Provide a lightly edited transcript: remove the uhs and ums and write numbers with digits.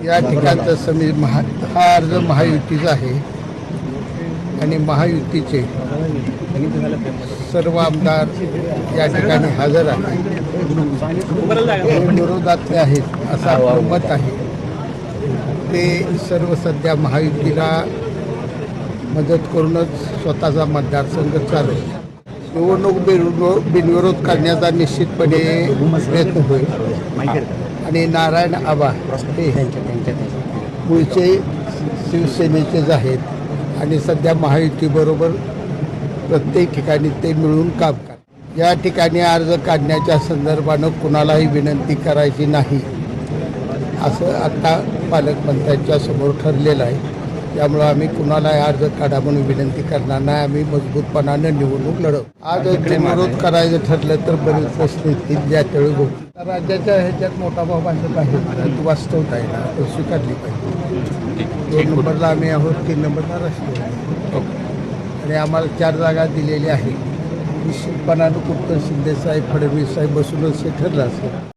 या ठिकाणचा हा अर्ज महायुतीचा आहे आणि महायुतीचे सर्व आमदार या ठिकाणी हजर आहेत. विरोधातले आहेत असं आपलं मत आहे. ते सर्व सध्या महायुतीला मदत करूनच स्वतःचा मतदारसंघ चालवतो. निवडणूक बिनविरोध करण्याचा निश्चितपणे प्रयत्न होईल आणि नारायण आबा हे मूळचे शिवसेनेचेच आहेत आणि सध्या महायुतीबरोबर प्रत्येक ठिकाणी ते मिळून काम करतात. या ठिकाणी अर्ज काढण्याच्या संदर्भानं कुणालाही विनंती करायची नाही असं आता पालकमंत्र्यांच्या समोर ठरलेलं आहे. त्यामुळं आम्ही कुणाला अर्ज काढा म्हणून विनंती करणार नाही. आम्ही मजबूतपणानं निवडणूक लढवू. आज विरोध करायचं ठरलं तर बरेच प्रश्न येतील ज्या त्यावेळी होतील. राज्याच्या ह्याच्यात मोठा भाऊ भाजप आहे, तो वास्तवत आहे ना, तो स्वीकारली पाहिजे. 2 नंबरला आम्ही आहोत, 3 नंबरला राष्ट्रवादी आणि आम्हाला 4 जागा दिलेल्या आहेत. निश्चितपणानं कुठं शिंदेसाहेब फडणवीस साहेब बसूनच हे ठरलं असेल.